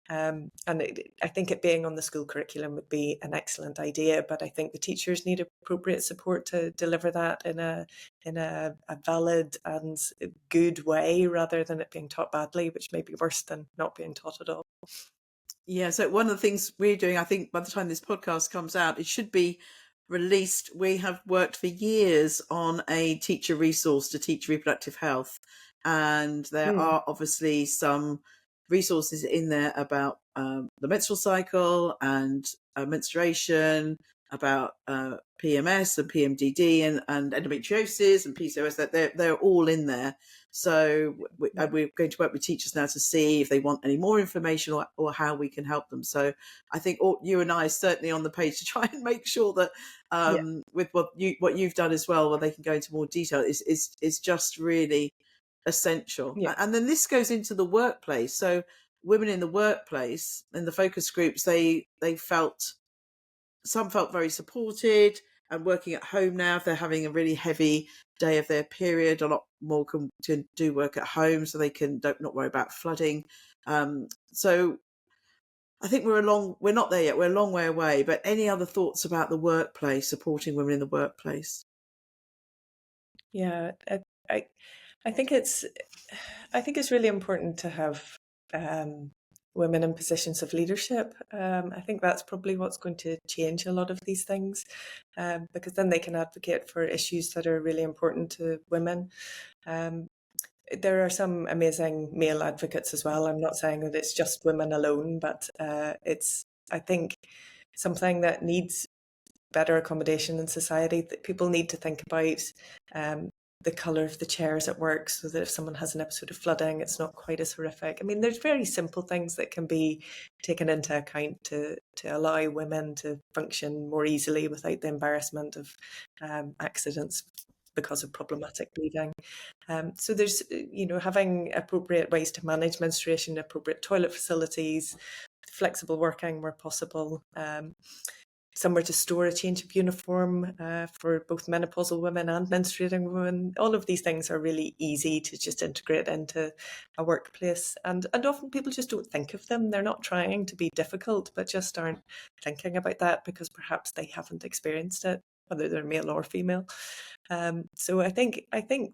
I think it being on the school curriculum would be an excellent idea, but I think the teachers need appropriate support to deliver that in a valid and good way, rather than it being taught badly, which may be worse than not being taught at all. Yeah, so one of the things we're doing, I think by the time this podcast comes out, it should be released. We have worked for years on a teacher resource to teach reproductive health. And there Mm, are obviously some resources in there about the menstrual cycle and menstruation, about PMS and PMDD and endometriosis and PCOS, that they're all in there. So yeah, we're going to work with teachers now to see if they want any more information or how we can help them. So I think you and I are certainly on the page to try and make sure that yeah, with what you've done as well, where they can go into more detail, is just really essential. yeah, And then this goes into the workplace. So women in the workplace, in the focus groups, some felt very supported, and working at home now, if they're having a really heavy day of their period, a lot more can do work at home, so they can not worry about flooding. So I think we're not there yet, we're a long way away. But any other thoughts about the workplace, supporting women in the workplace? yeah. I I think it's really important to have um, women in positions of leadership. I think that's probably what's going to change a lot of these things, because then they can advocate for issues that are really important to women. Um, there are some amazing male advocates as well. I'm not saying that it's just women alone, but it's, I think, something that needs better accommodation in society, that people need to think about um, the colour of the chairs at work, so that if someone has an episode of flooding, it's not quite as horrific. I mean, there's very simple things that can be taken into account to allow women to function more easily without the embarrassment of accidents because of problematic bleeding. So there's, having appropriate ways to manage menstruation, appropriate toilet facilities, flexible working where possible, somewhere to store a change of uniform for both menopausal women and menstruating women. All of these things are really easy to just integrate into a workplace. And often people just don't think of them. They're not trying to be difficult, but just aren't thinking about that because perhaps they haven't experienced it, whether they're male or female. So I think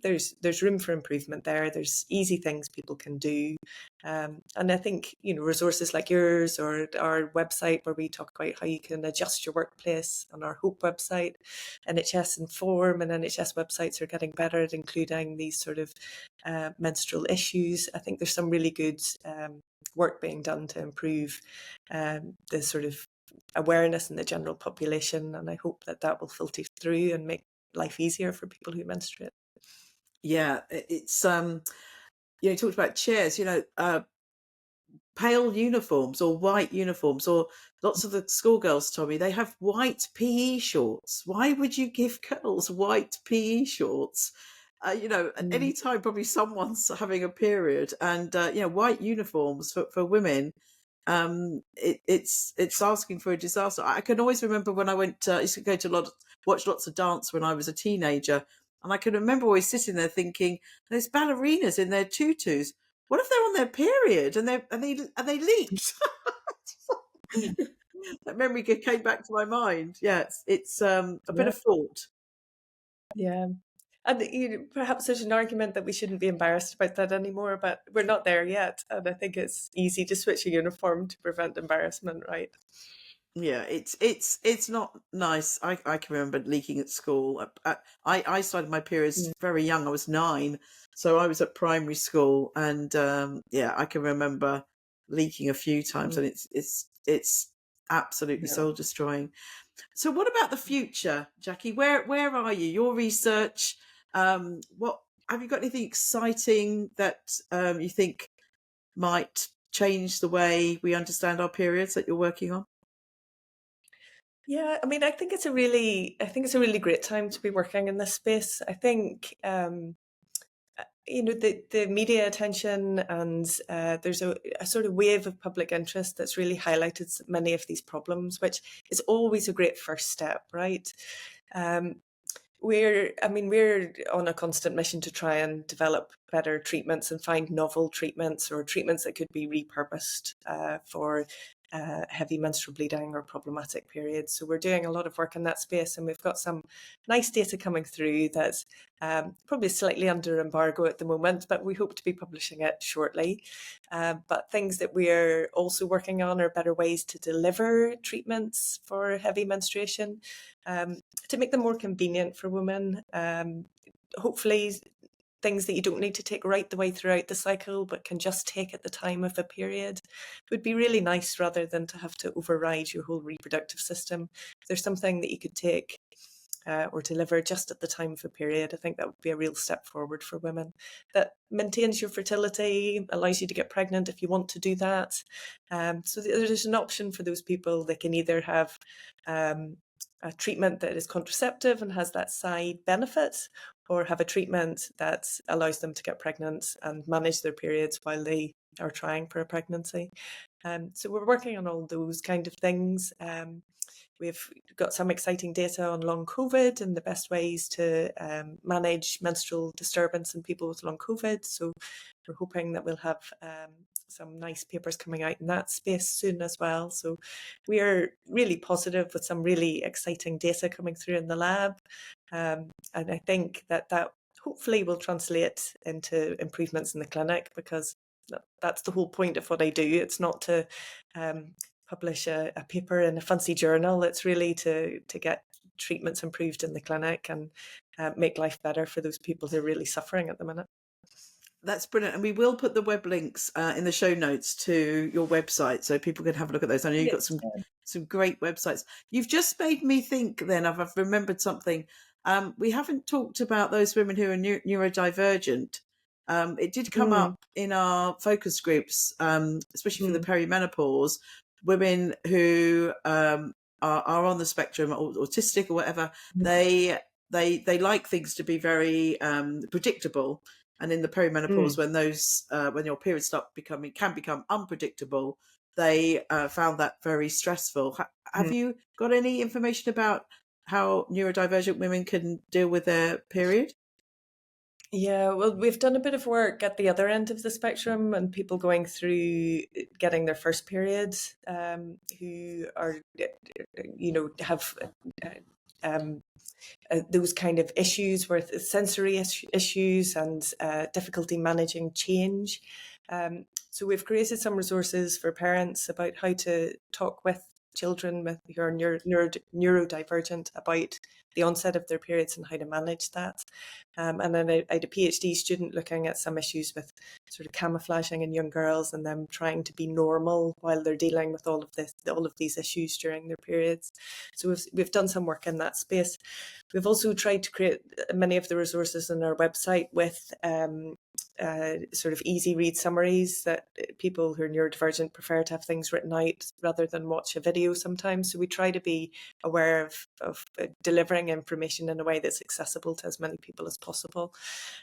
there's room for improvement there. There's easy things people can do, and I think resources like yours or our website where we talk about how you can adjust your workplace on our Hope website, NHS Inform and NHS websites are getting better at including these sort of menstrual issues. I think there's some really good work being done to improve the sort of awareness in the general population, and I hope that that will filter through and make life easier for people who menstruate. Yeah, it's you talked about chairs, pale uniforms or white uniforms, or lots of the schoolgirls told me they have white PE shorts. Why would you give girls white PE shorts? At Mm, any time, probably someone's having a period, and white uniforms for women. It's asking for a disaster. I can always remember when I used to go to watch lots of dance when I was a teenager, and I can remember always sitting there thinking, "There's ballerinas in their tutus. What if they're on their period and they leaked?" mm, That memory came back to my mind. Yeah, it's a bit yeah, of thought. yeah. And perhaps there's an argument that we shouldn't be embarrassed about that anymore, but we're not there yet. And I think it's easy to switch a uniform to prevent embarrassment, right? Yeah, it's not nice. I can remember leaking at school. I started my periods Mm, very young. I was 9, so I was at primary school, and yeah, I can remember leaking a few times, mm, and it's absolutely yeah. soul destroying. So, what about the future, Jackie? Where are you? Your research. What have you got? Anything exciting that you think might change the way we understand our periods that you're working on? Yeah, I mean, I think it's a really great time to be working in this space. I think the media attention, and there's a sort of wave of public interest that's really highlighted many of these problems, which is always a great first step, right? We're on a constant mission to try and develop better treatments and find novel treatments or treatments that could be repurposed for heavy menstrual bleeding or problematic periods. So we're doing a lot of work in that space, and we've got some nice data coming through that's probably slightly under embargo at the moment, but we hope to be publishing it shortly. But things that we're also working on are better ways to deliver treatments for heavy menstruation, to make them more convenient for women. Hopefully things that you don't need to take right the way throughout the cycle, but can just take at the time of a period, would be really nice, rather than to have to override your whole reproductive system. If there's something that you could take or deliver just at the time of a period, I think that would be a real step forward for women. That maintains your fertility, allows you to get pregnant if you want to do that. So there's an option for those people. They can either have a treatment that is contraceptive and has that side benefit, or have a treatment that allows them to get pregnant and manage their periods while they are trying for a pregnancy. So we're working on all those kind of things. We've got some exciting data on long COVID and the best ways to manage menstrual disturbance in people with long COVID. So we're hoping that we'll have some nice papers coming out in that space soon as well. So we are really positive with some really exciting data coming through in the lab. And I think that hopefully will translate into improvements in the clinic, because that's the whole point of what I do. It's not to publish a paper in a fancy journal. It's really to get treatments improved in the clinic and make life better for those people who are really suffering at the minute. That's brilliant. And we will put the web links in the show notes to your website, so people can have a look at those. I know you've got some great websites. You've just made me think then, I've remembered something. We haven't talked about those women who are neurodivergent. It did come up in our focus groups, especially for the perimenopause, women who are on the spectrum, or autistic or whatever. They like things to be very predictable. And in the perimenopause, when your periods can become unpredictable, they found that very stressful. Have you got any information about how neurodivergent women can deal with their period? Yeah, well, we've done a bit of work at the other end of the spectrum, and people going through getting their first period, who are, have those kind of issues with sensory issues and difficulty managing change. So we've created some resources for parents about how to talk with children who are neurodivergent about the onset of their periods and how to manage that. And then I had a PhD student looking at some issues with sort of camouflaging in young girls and them trying to be normal while they're dealing with all of these issues during their periods. So we've done some work in that space. We've also tried to create many of the resources on our website with sort of easy read summaries that people who are neurodivergent prefer to have things written out rather than watch a video sometimes. So we try to be aware of delivering information in a way that's accessible to as many people as possible.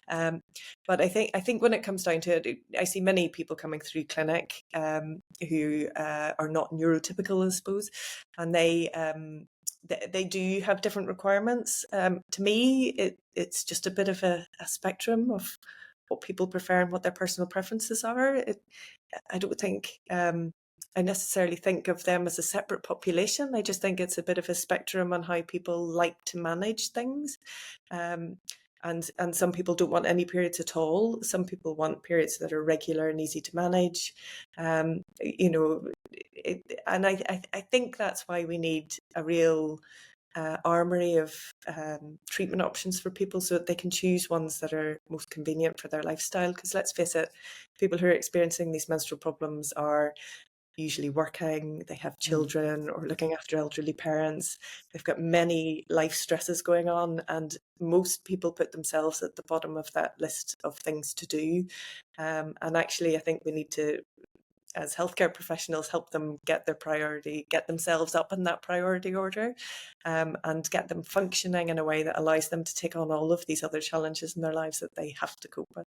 But I think when it comes down to it, I see many people coming through clinic who are not neurotypical, I suppose, and they do have different requirements. To me, it's just a bit of a spectrum of what people prefer and what their personal preferences are. I don't think I necessarily think of them as a separate population. I just think it's a bit of a spectrum on how people like to manage things. And some people don't want any periods at all. Some people want periods that are regular and easy to manage. And I think that's why we need a real armory of treatment options for people, so that they can choose ones that are most convenient for their lifestyle. Because let's face it, people who are experiencing these menstrual problems are usually working, they have children or looking after elderly parents. They've got many life stresses going on, and most people put themselves at the bottom of that list of things to do. And actually, I think we need to as healthcare professionals, help them get themselves up in that priority order, and get them functioning in a way that allows them to take on all of these other challenges in their lives that they have to cope with.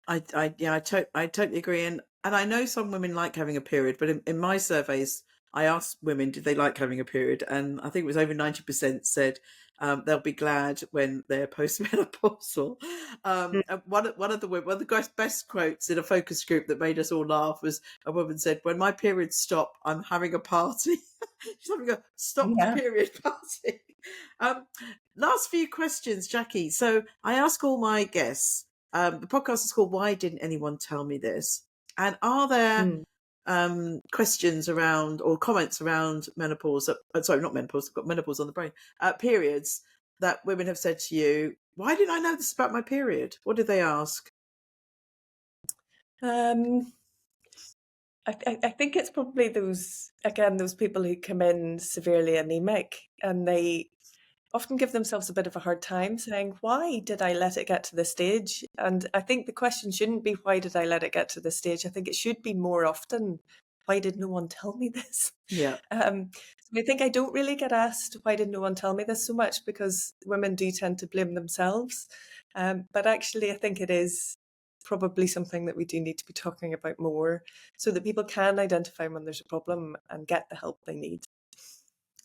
I totally agree. And I know some women like having a period, but in my surveys, I asked women, did they like having a period? And I think it was over 90% said they'll be glad when they're postmenopausal. And one of the best quotes in a focus group that made us all laugh was a woman said, when my periods stop, I'm having a party. She's having a stop Yeah. period party. Last few questions, Jackie. So I ask all my guests, the podcast is called Why Didn't Anyone Tell Me This? And are there questions around or comments around menopause? Sorry, not menopause, I've got menopause on the brain. Periods that women have said to you, why didn't I know this about my period? What did they ask? I think it's probably those people who come in severely anemic, and they often give themselves a bit of a hard time saying, why did I let it get to this stage? And I think the question shouldn't be, why did I let it get to this stage? I think it should be more often, why did no one tell me this? Yeah. So I think I don't really get asked, why did no one tell me this so much, because women do tend to blame themselves. But actually, I think it is probably something that we do need to be talking about more, so that people can identify when there's a problem and get the help they need.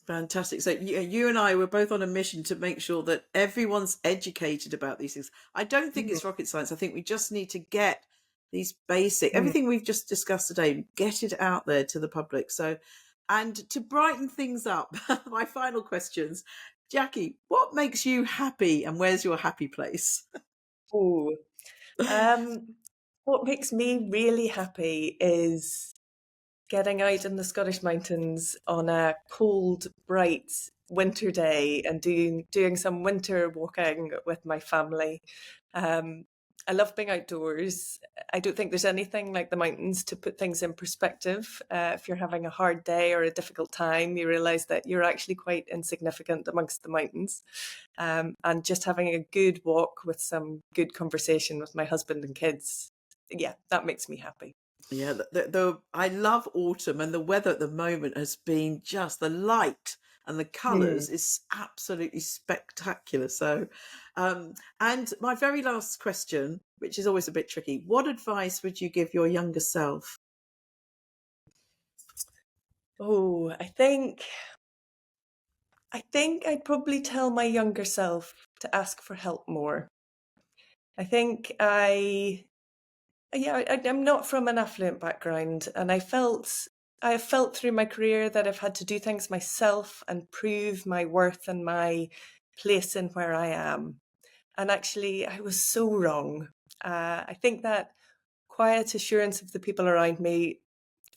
Fantastic. So you and I were both on a mission to make sure that everyone's educated about these things. I don't think it's rocket science. I think we just need to get these everything we've just discussed today, get it out there to the public. So, and to brighten things up, my final questions, Jackie, what makes you happy and where's your happy place? Oh, what makes me really happy is getting out in the Scottish mountains on a cold, bright winter day and doing some winter walking with my family. I love being outdoors. I don't think there's anything like the mountains to put things in perspective. If you're having a hard day or a difficult time, you realize that you're actually quite insignificant amongst the mountains. And just having a good walk with some good conversation with my husband and kids, yeah, that makes me happy. Yeah, I love autumn, and the weather at the moment has been just the light and the colours is absolutely spectacular. So, and my very last question, which is always a bit tricky, what advice would you give your younger self? Oh, I think I'd probably tell my younger self to ask for help more. I think I'm not from an affluent background, and I have felt through my career that I've had to do things myself and prove my worth and my place in where I am. And actually, I was so wrong. I think that quiet assurance of the people around me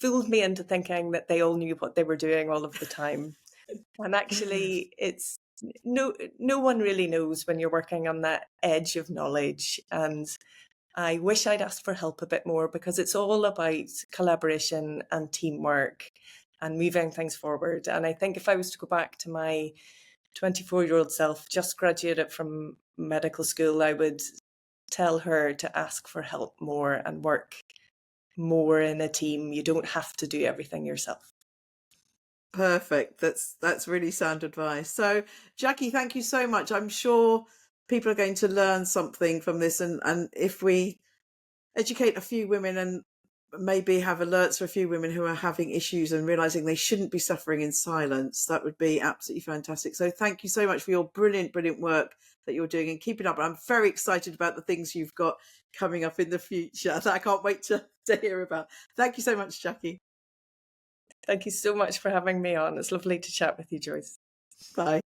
fooled me into thinking that they all knew what they were doing all of the time. And actually, it's no one really knows when you're working on that edge of knowledge. And I wish I'd asked for help a bit more, because it's all about collaboration and teamwork and moving things forward. And I think if I was to go back to my 24-year-old self, just graduated from medical school, I would tell her to ask for help more and work more in a team. You don't have to do everything yourself. Perfect. That's really sound advice. So, Jackie, thank you so much. I'm sure people are going to learn something from this, and if we educate a few women and maybe have alerts for a few women who are having issues and realizing they shouldn't be suffering in silence, that would be absolutely fantastic. So thank you so much for your brilliant work that you're doing and keep it up. I'm very excited about the things you've got coming up in the future that I can't wait to hear about. Thank you so much, Jackie. Thank you so much for having me on. It's lovely to chat with you, Joyce. Bye.